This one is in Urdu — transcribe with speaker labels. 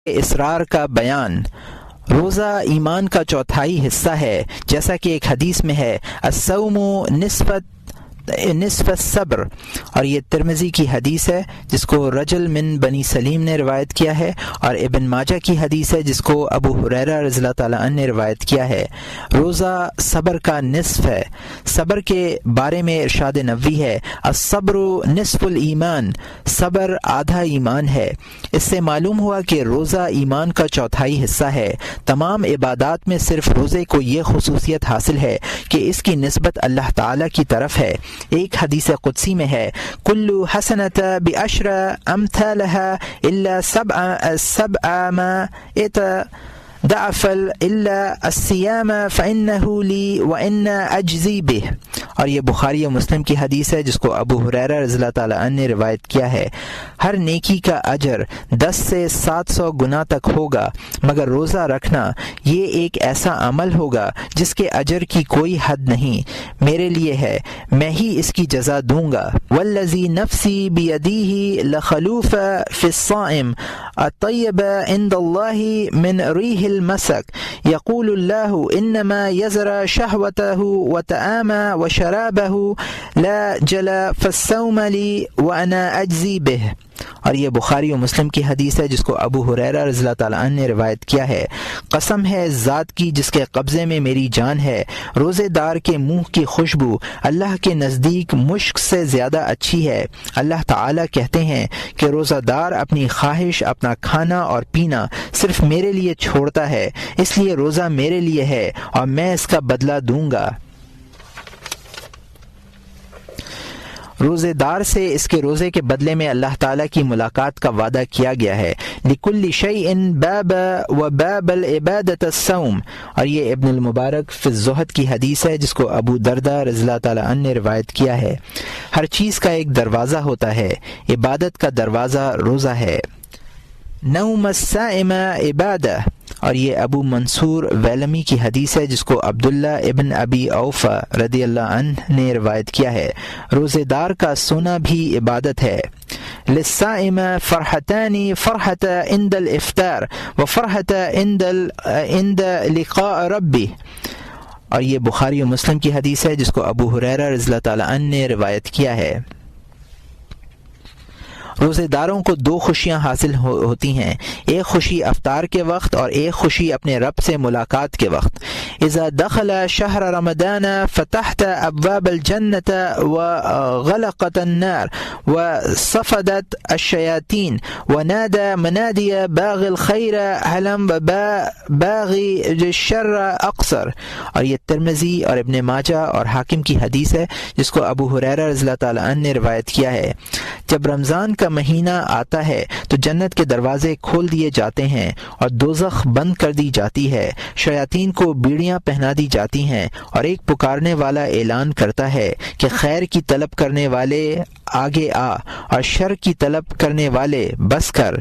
Speaker 1: اسرار کا بیان۔ روزہ ایمان کا چوتھائی حصہ ہے، جیسا کہ ایک حدیث میں ہے الصوم نصف الصبر، اور یہ ترمذی کی حدیث ہے جس کو رجل من بنی سلیم نے روایت کیا ہے، اور ابن ماجہ کی حدیث ہے جس کو ابو ہریرہ رضی اللہ تعالیٰ عنہ نے روایت کیا ہے۔ روزہ صبر کا نصف ہے۔ صبر کے بارے میں ارشاد نبوی ہے الصبر نصف الایمان، صبر آدھا ایمان ہے۔ اس سے معلوم ہوا کہ روزہ ایمان کا چوتھائی حصہ ہے۔ تمام عبادات میں صرف روزے کو یہ خصوصیت حاصل ہے کہ اس کی نسبت اللہ تعالیٰ کی طرف ہے۔ ایک حدیث قدسی میں ہے کل حسنۃ بعشر امثالها الا سبعمائة ضعفا الا الصيام فانه لي وانا اجزي به، اور یہ بخاری و مسلم کی حدیث ہے جس کو ابو ہریرہ رضی اللہ تعالیٰ عنہ نے روایت کیا ہے۔ ہر نیکی کا اجر 10 سے 700 گنا تک ہوگا، مگر روزہ رکھنا یہ ایک ایسا عمل ہوگا جس کے اجر کی کوئی حد نہیں، میرے لیے ہے، میں ہی اس کی جزا دوں گا۔ والذی نفسی بیدیہ لخلوف فی الصائم الطیب عند اللہ من ریح المسک یقول اللہ انما یزرع شہوتہ وطعامہ وشرابہ لا جلا فالصوم لی وانا اجزی بہ، اور یہ بخاری و مسلم کی حدیث ہے جس کو ابو ہریرہ رضی اللہ تعالیٰ عنہ نے روایت کیا ہے۔ قسم ہے اس ذات کی جس کے قبضے میں میری جان ہے، روزے دار کے منہ کی خوشبو اللہ کے نزدیک مشک سے زیادہ اچھی ہے۔ اللہ تعالیٰ کہتے ہیں کہ روزہ دار اپنی خواہش، اپنا کھانا اور پینا صرف میرے لیے چھوڑتا ہے، اس لیے روزہ میرے لیے ہے اور میں اس کا بدلہ دوں گا۔ روزے دار سے اس کے روزے کے بدلے میں اللہ تعالیٰ کی ملاقات کا وعدہ کیا گیا ہے۔ لِكُلِّ شَيْءٍ بَابًا وَبَابَ الْعِبَادَةِ الصَّوْمُ، اور یہ ابن المبارک فی الزہد کی حدیث ہے جس کو ابو دردہ رضی اللہ تعالیٰ عنہ نے روایت کیا ہے۔ ہر چیز کا ایک دروازہ ہوتا ہے، عبادت کا دروازہ روزہ ہے۔ نوم الصائم عبادہ، اور یہ ابو منصور ویلمی کی حدیث ہے جس کو عبداللہ ابن ابی اوفا رضی اللہ عنہ نے روایت کیا ہے۔ روزے دار کا سونا بھی عبادت ہے۔ للصائم فرحتان، فرحت عند الافطار وفرحت عند لقاء ربہ، اور یہ بخاری و مسلم کی حدیث ہے جس کو ابو ہریرہ رضی اللہ تعالیٰ عنہ نے روایت کیا ہے۔ روزے داروں کو 2 خوشیاں حاصل ہوتی ہیں، ایک خوشی افطار کے وقت اور ایک خوشی اپنے رب سے ملاقات کے وقت۔ اذا دخل شہر رمضان فتحت ابواب الجنت وغلقت النار وصفدت الشیاطین ونادى منادی باغ الخیر حلم باغی الشر اقصر، اور یہ ترمذی اور ابن ماجہ اور حاکم کی حدیث ہے جس کو ابو ہریرہ رضی اللہ تعالیٰ عنہ نے روایت کیا ہے۔ جب رمضان کا مہینہ آتا ہے تو جنت کے دروازے کھول دیے جاتے ہیں اور دوزخ بند کر دی جاتی ہے، شیاطین کو بیڑیاں پہنا دی جاتی ہیں، اور ایک پکارنے والا اعلان کرتا ہے کہ خیر کی طلب کرنے والے آگے آ اور شر کی طلب کرنے والے بس کر۔